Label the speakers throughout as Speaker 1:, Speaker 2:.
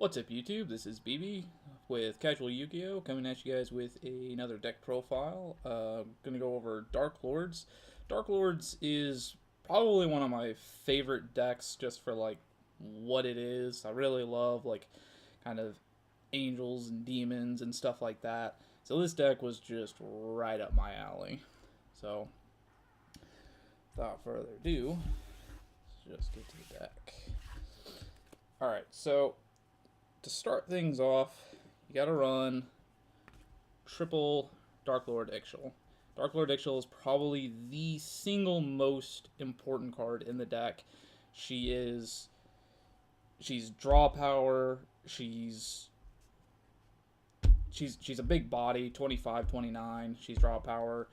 Speaker 1: What's up, YouTube? This is BB with Casual Yu-Gi-Oh! Coming at you guys with another deck profile. Gonna go over Darklords. Darklords is probably one of my favorite decks just for like what it is. I really love like kind of angels and demons and stuff like that. So this deck was just right up my alley. So without further ado, let's just get to the deck. Alright, so to start things off, you gotta run triple Darklord Ixchel. Darklord Ixchel is probably the single most important card in the deck. She's draw power, she's a big body, 25, 29. She's draw power.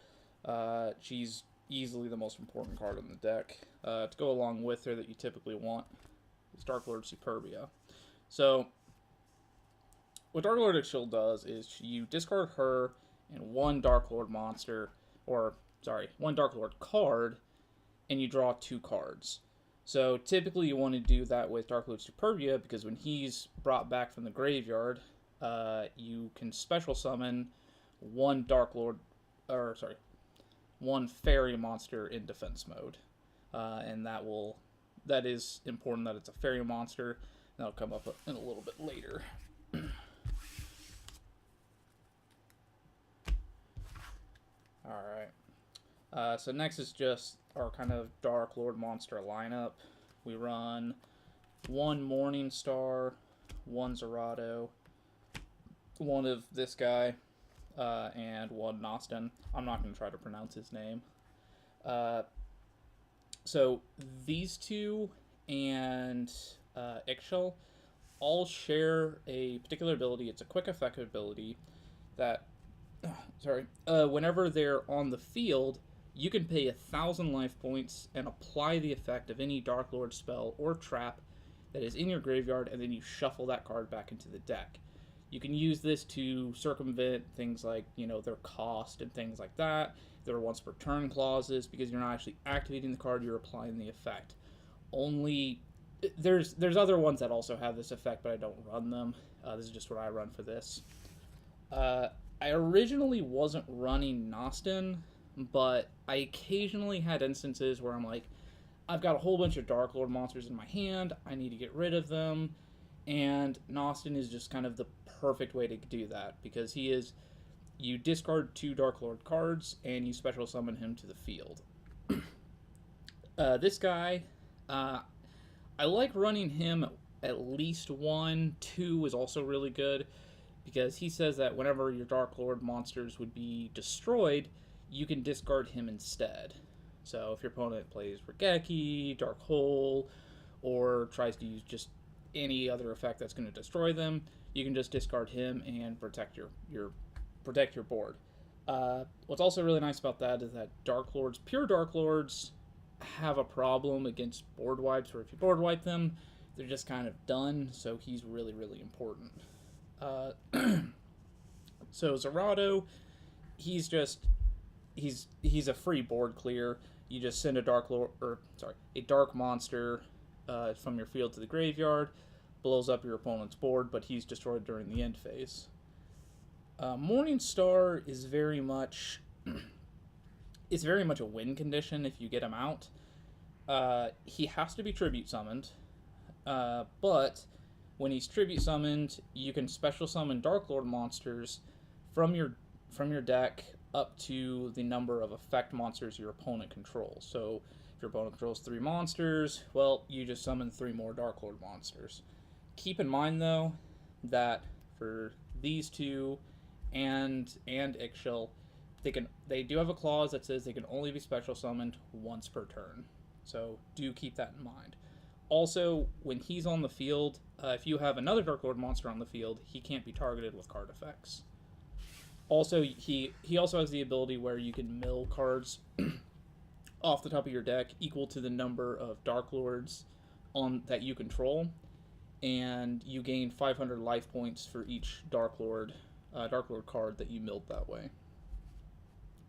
Speaker 1: She's easily the most important card in the deck. To go along with her that you typically want is Darklord Superbia. So what Darklord Ixchel does is you discard her and one Darklord monster, one Darklord card, and you draw two cards. So typically you want to do that with Darklord Superbia because when he's brought back from the graveyard, you can special summon one one fairy monster in defense mode, and that is important that it's a fairy monster. That'll come up in a little bit later. Alright. So next is just our kind of Darklord monster lineup. We run one Morningstar, one Zerato, one of this guy, and one Nostin. I'm not going to try to pronounce his name. So these two and Ixchel all share a particular ability. It's a quick effect ability that whenever they're on the field, you can pay 1,000 life points and apply the effect of any Darklord spell or trap that is in your graveyard, and then you shuffle that card back into the deck. You can use this to circumvent things like, their cost and things like that. There are once per turn clauses because you're not actually activating the card, you're applying the effect. There's other ones that also have this effect, but I don't run them. This is just what I run for this. I originally wasn't running Nostin, but I occasionally had instances where I'm like, I've got a whole bunch of Darklord monsters in my hand, I need to get rid of them, and Nostin is just kind of the perfect way to do that, because you discard two Darklord cards, and you special summon him to the field. This guy, I like running him at least one. Two is also really good, because he says that whenever your Darklord monsters would be destroyed, you can discard him instead. So if your opponent plays Regeki, Dark Hole, or tries to use just any other effect that's going to destroy them, you can just discard him and protect your board. What's also really nice about that is that pure Darklords, have a problem against board wipes, where if you board wipe them, they're just kind of done, so he's really, really important. So Zerato, he's a free board clear. You just send a dark monster from your field to the graveyard, blows up your opponent's board, but he's destroyed during the end phase. Morningstar is very much a win condition if you get him out. He has to be tribute summoned, but when he's tribute summoned, you can special summon Darklord monsters from your deck up to the number of effect monsters your opponent controls. So if your opponent controls 3 monsters, well, you just summon 3 more Darklord monsters. Keep in mind, though, that for these two and Ixchel, they do have a clause that says they can only be special summoned once per turn. So do keep that in mind. Also, when he's on the field, if you have another Darklord monster on the field, he can't be targeted with card effects. Also, he also has the ability where you can mill cards off the top of your deck equal to the number of Darklords that you control, and you gain 500 life points for each Darklord card that you milled that way.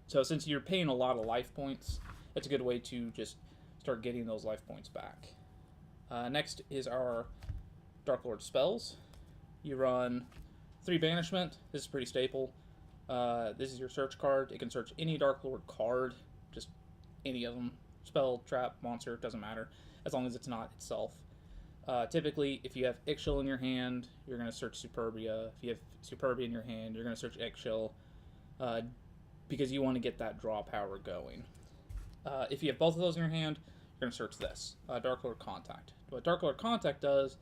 Speaker 1: So since you're paying a lot of life points, that's a good way to just start getting those life points back. Next is our Darklord spells. you run 3 Banishment. This is pretty staple. This is your search card. It can search any Darklord card, just any of them. Spell, trap, monster, doesn't matter, as long as it's not itself. Typically, if you have Eggshell in your hand, you're going to search Superbia. If you have Superbia in your hand, you're going to search Eggshell, because you want to get that draw power going. If you have both of those in your hand, you're going to search this, Darklord Contact. What Darklord Contact does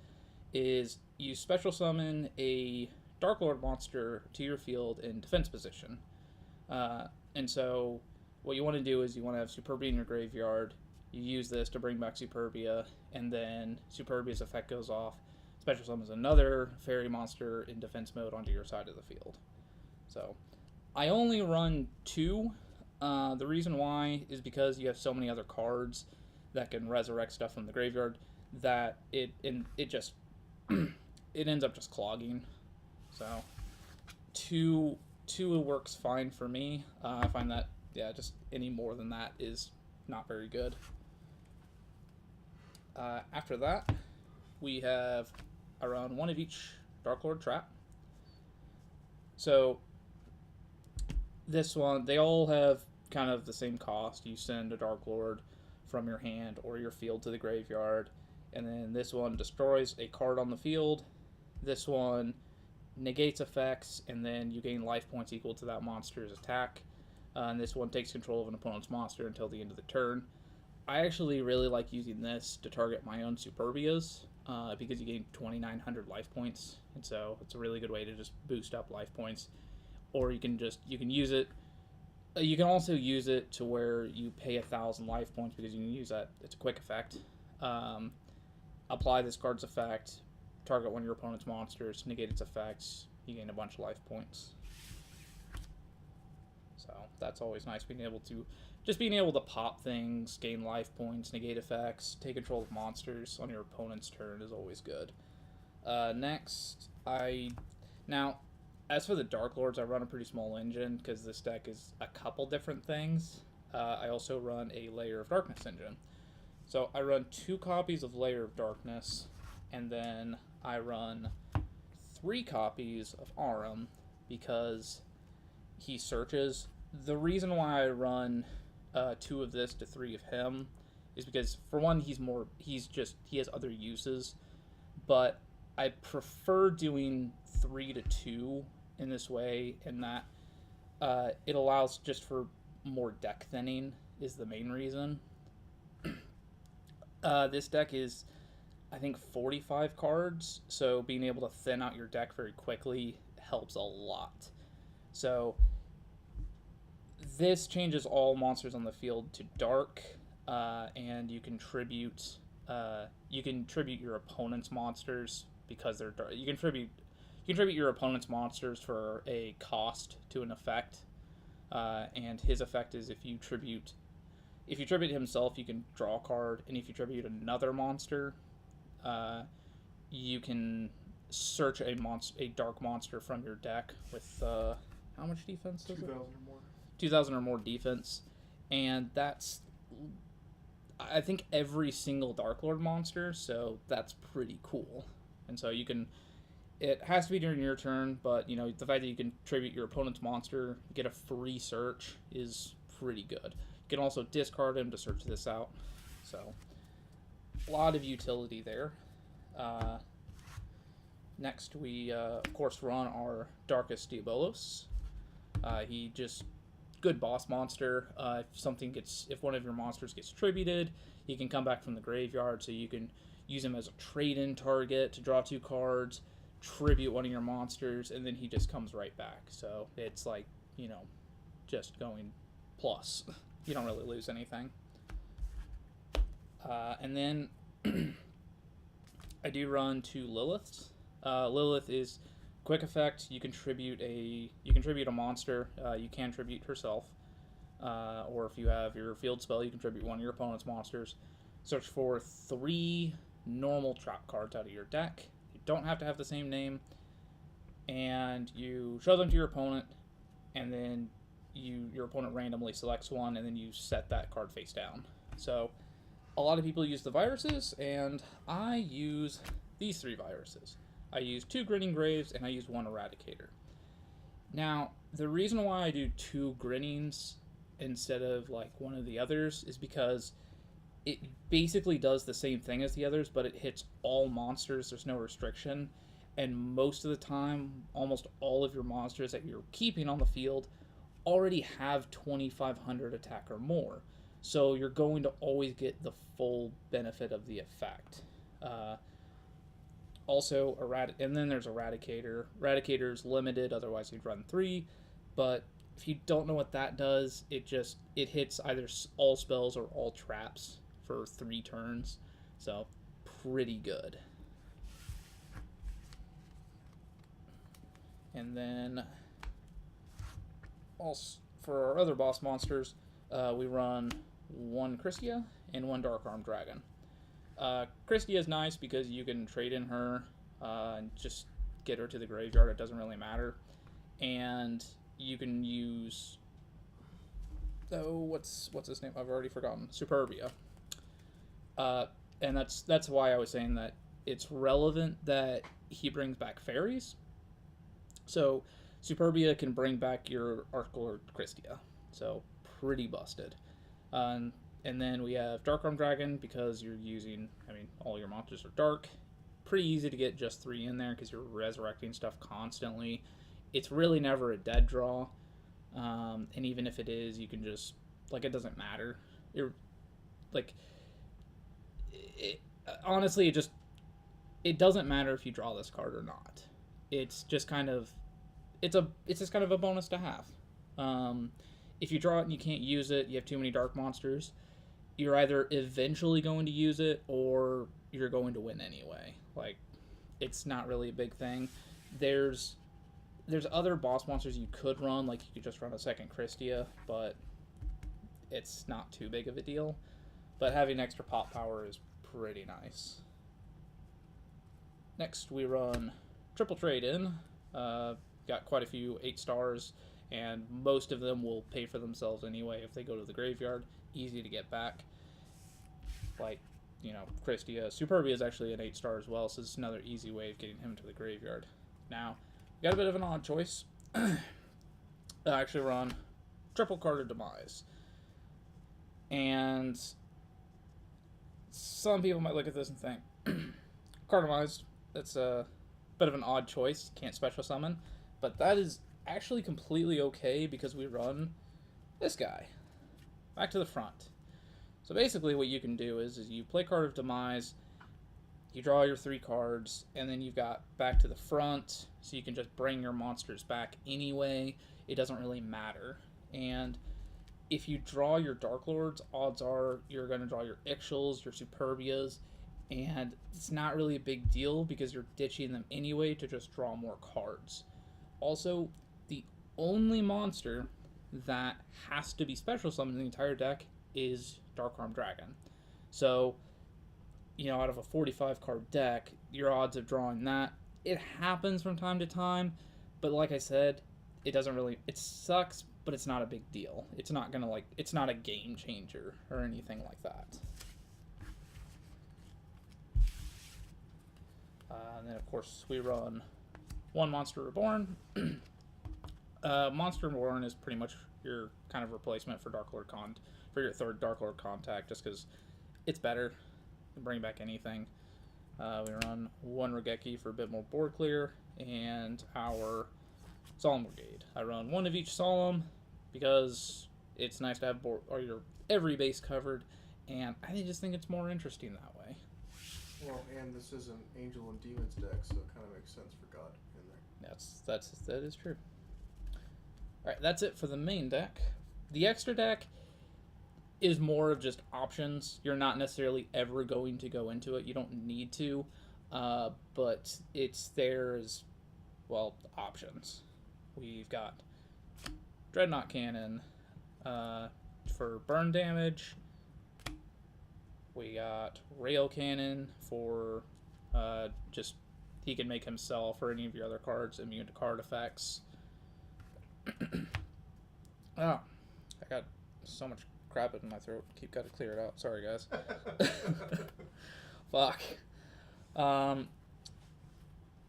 Speaker 1: is you special summon a Darklord monster to your field in defense position. And so what you want to do is you want to have Superbia in your graveyard. You use this to bring back Superbia, and then Superbia's effect goes off. Special summons another fairy monster in defense mode onto your side of the field. So I only run 2. The reason why is because you have so many other cards that can resurrect stuff from the graveyard that it just it ends up just clogging. So 2 works fine for me. I find that just any more than that is not very good. After that, we have around 1 of each Darklord trap. So this one, they all have kind of the same cost. You send a Darklord from your hand or your field to the graveyard, and then this one destroys a card on the field. This one negates effects, and then you gain life points equal to that monster's attack. And this one takes control of an opponent's monster until the end of the turn. I actually really like using this to target my own Superbias, because you gain 2,900 life points, and so it's a really good way to just boost up life points. Or you can use it. You can also use it to where you pay 1,000 life points because you can use that. It's a quick effect. Apply this card's effect, target one of your opponent's monsters, negate its effects. You gain a bunch of life points. So that's always nice, being able to pop things, gain life points, negate effects, take control of monsters on your opponent's turn is always good. Next, as for the Darklords, I run a pretty small engine because this deck is a couple different things. I also run a Layer of Darkness engine. So I run 2 copies of Layer of Darkness, and then I run 3 copies of Arum because he searches. The reason why I run 2 of this to 3 of him is because, for one, he has other uses, but I prefer doing 3 to 2 in this way, in that it allows just for more deck thinning is the main reason. This deck is, I think, 45 cards, so being able to thin out your deck very quickly helps a lot. So this changes all monsters on the field to dark, and you can tribute your opponent's monsters because they're dark. You can tribute your opponent's monsters for a cost to an effect, and his effect is if you tribute himself, you can draw a card, and if you tribute another monster, you can search a dark monster from your deck with how much defense is it?
Speaker 2: 2,000 or more.
Speaker 1: 2,000 or more defense, and that's, I think, every single Darklord monster, so that's pretty cool. And so it has to be during your turn, but the fact that you can tribute your opponent's monster, get a free search, is pretty good. You can also discard him to search this out, so a lot of utility there. Next, we of course run our Darkest Diabolos. He just good boss monster. If one of your monsters gets tributed, he can come back from the graveyard, so you can use him as a trade-in target to draw 2 cards, tribute one of your monsters, and then he just comes right back. So it's like, just going plus. You don't really lose anything. And then I do run 2 Liliths. Lilith is quick effect. You can tribute a monster. You can tribute herself, or if you have your field spell, you can tribute one of your opponent's monsters. Search for 3 normal trap cards out of your deck. You don't have to have the same name, and you show them to your opponent, and then your opponent randomly selects one, and then you set that card face down. So a lot of people use the viruses, and I use these 3 viruses. I use 2 Grinning Graves, and I use 1 Eradicator. Now, the reason why I do 2 Grinnings instead of like one of the others is because it basically does the same thing as the others, but it hits all monsters. There's no restriction. And most of the time, almost all of your monsters that you're keeping on the field already have 2,500 attack or more. So you're going to always get the full benefit of the effect. Also, and then there's Eradicator. Eradicator's limited, otherwise you'd run 3. But if you don't know what that does, it hits either all spells or all traps for 3 turns. So, pretty good. And then, also, for our other boss monsters, we run 1 Christia and 1 Dark-Armed Dragon. Christia is nice because you can trade in her and just get her to the graveyard. It doesn't really matter. And you can use... Oh, what's his name? I've already forgotten. Superbia. And that's why I was saying that it's relevant that he brings back fairies. So, Superbia can bring back your Darklord Christia. So, pretty busted. And then we have Dark-Armed Dragon because you're using, all your monsters are dark. Pretty easy to get just 3 in there because you're resurrecting stuff constantly. It's really never a dead draw. And even if it is, you can just, it doesn't matter. Honestly, it doesn't matter if you draw this card or not. It's just kind of, it's just kind of a bonus to have. If you draw it and you can't use it, you have too many dark monsters, you're either eventually going to use it or you're going to win anyway. It's not really a big thing. There's other boss monsters you could run, you could just run a second Christia, but it's not too big of a deal. But having extra pop power is pretty nice. Next, we run triple trade-in. Got quite a few 8 stars, and most of them will pay for themselves anyway if they go to the graveyard. Easy to get back. Christia. Superbia is actually an 8 star as well, so it's another easy way of getting him to the graveyard. Now, we got a bit of an odd choice. I actually run triple carded Demise. And some people might look at this and think, card Demise, that's a bit of an odd choice, can't special summon. But that is actually completely okay because we run this guy. Back to the front. So basically what you can do is you play Card of Demise, you draw your 3 cards, and then you've got back to the front, so you can just bring your monsters back anyway. It doesn't really matter. And if you draw your Darklords, odds are you're going to draw your Ixchels, your Superbias, and it's not really a big deal because you're ditching them anyway to just draw more cards. Also, the only monster that has to be special summoned in the entire deck is Dark-Armed Dragon. So, out of a 45 card deck, your odds of drawing that, it happens from time to time, but like I said, it sucks, but it's not a big deal. It's not it's not a game changer or anything like that. And then of course we run 1 Monster Reborn. Monster Reborn is pretty much your kind of replacement for for your 3rd Darklord Contact, just because it's better than bring back anything. We run 1 Regeki for a bit more board clear, and our Solemn Brigade. I run 1 of each Solemn because it's nice to have your every base covered, and I just think it's more interesting that way.
Speaker 2: Well, and this is an Angel and Demons deck, so it kind of makes sense for God in there.
Speaker 1: That is true. Alright, that's it for the main deck. The extra deck is more of just options. You're not necessarily ever going to go into it. You don't need to, but it's there as, options. We've got Dreadnought Cannon for burn damage. We got Rail Cannon for he can make himself or any of your other cards immune to card effects. I got so much crap in my throat. Got to clear it out. Sorry, guys. Fuck.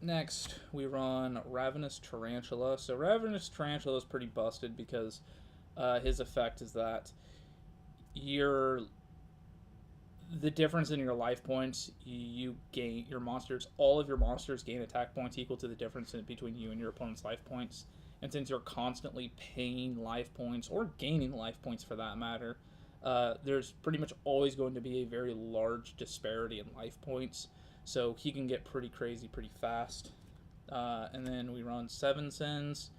Speaker 1: Next, we run Ravenous Tarantula. So Ravenous Tarantula is pretty busted because his effect is that your the difference in your life points, you gain your monsters. All of your monsters gain attack points equal to the difference between you and your opponent's life points. And since you're constantly paying life points or gaining life points for that matter, there's pretty much always going to be a very large disparity in life points. So he can get pretty crazy pretty fast. And then we run Seven Sins.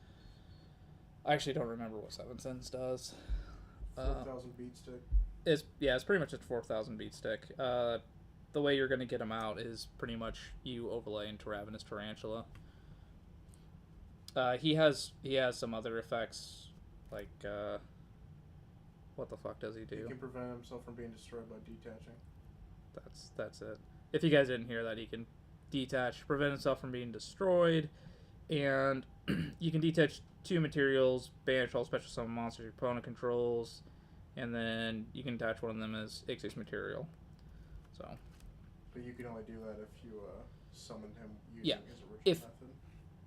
Speaker 1: I actually don't remember what Seven Sins does.
Speaker 2: 4,000 beat stick.
Speaker 1: It's pretty much a 4,000 beat stick. The way you're going to get him out is pretty much you overlay into Ravenous Tarantula. He has some other effects, like what the fuck does he do?
Speaker 2: He can prevent himself from being destroyed by detaching.
Speaker 1: That's it. If you guys didn't hear that, he can detach, prevent himself from being destroyed, and you can detach 2 materials, banish all special summon monsters your opponent controls, and then you can attach one of them as Ixis material. So.
Speaker 2: But you can only do that if you summon him using his original method.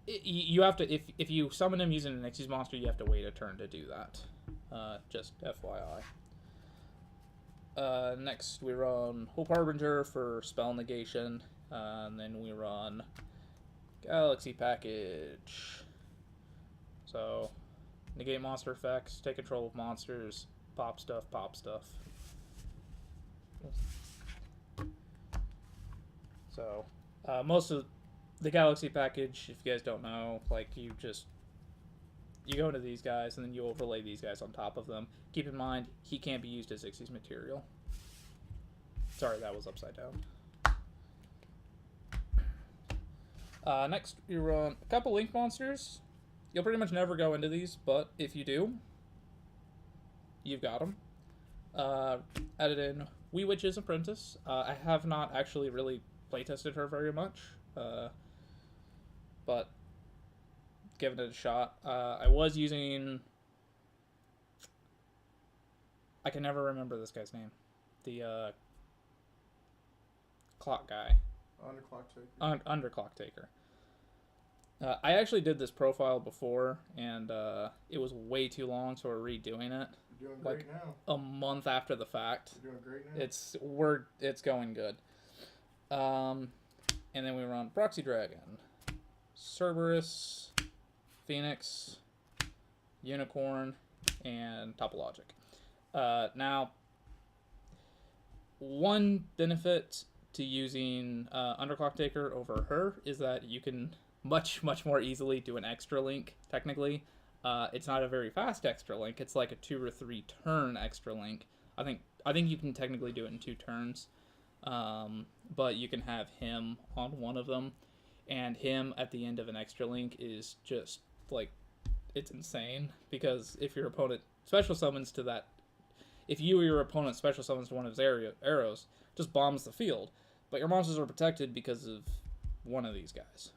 Speaker 1: You have to if you summon him using an Ixis monster, you have to wait a turn to do that. Just FYI. Next we run Hope Harbinger for spell negation, and then we run Galaxy Package. So negate monster effects, take control of monsters, pop stuff. So most of the Galaxy Package, if you guys don't know, like you go into these guys and then you overlay these guys on top of them. Keep in mind, he can't be used as Ixis material. Sorry, that was upside down. Next, we run a couple Link monsters. You'll pretty much never go into these, but if you do, you've got them. Added in Wee Witch's Apprentice. I have not actually really playtested her very much, but giving it a shot. I was using... I can never remember this guy's name. The clock guy. Underclock Taker. I actually did this profile before, and it was way too long, so we're redoing it.
Speaker 2: You're doing great now.
Speaker 1: A month after the fact.
Speaker 2: You're doing great now.
Speaker 1: It's going good. And then we run Proxy Dragon, Cerberus, Phoenix, Unicorn, and Topologic. Now, one benefit to using Underclock Taker over her is that you can much more easily do an extra link. Technically, it's not a very fast extra link. It's like a 2 or 3 turn extra link. I think you can technically do it in 2 turns, but you can have him on one of them, and him at the end of an extra link is just like, it's insane, because if your opponent special summons to that, if you or your opponent special summons to one of his arrows, just bombs the field, but your monsters are protected because of one of these guys.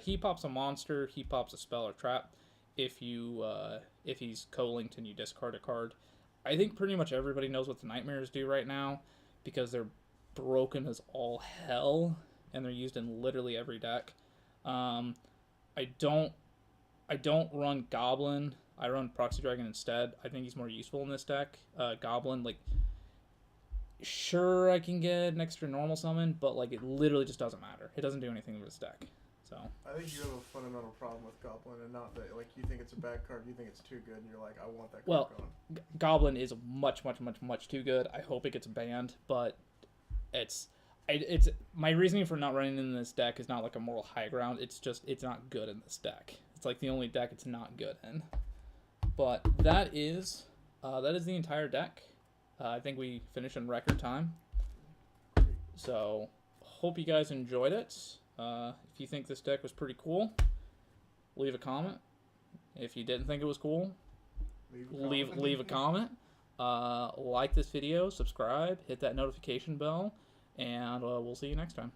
Speaker 1: He pops a monster, he pops a spell or trap. If he's co-linked and you discard a card, I think pretty much everybody knows what the Nightmares do right now, because they're broken as all hell and they're used in literally every deck. I don't run Goblin. I run Proxy Dragon instead. I think he's more useful in this deck. Goblin, like, sure, I can get an extra normal summon, but like it literally just doesn't matter. It doesn't do anything with this deck. So
Speaker 2: I think you have a fundamental problem with Goblin, and not that like you think it's a bad card, you think it's too good, and you're like, I want that card gone.
Speaker 1: Goblin is much too good. I hope it gets banned, but it's my reasoning for not running in this deck is not like a moral high ground. It's just it's not good in this deck. It's like the only deck it's not good in. But that is the entire deck. I think we finished in record time. So hope you guys enjoyed it. If you think this deck was pretty cool, leave a comment. If you didn't think it was cool, leave a comment. Like this video, subscribe, hit that notification bell, and we'll see you next time.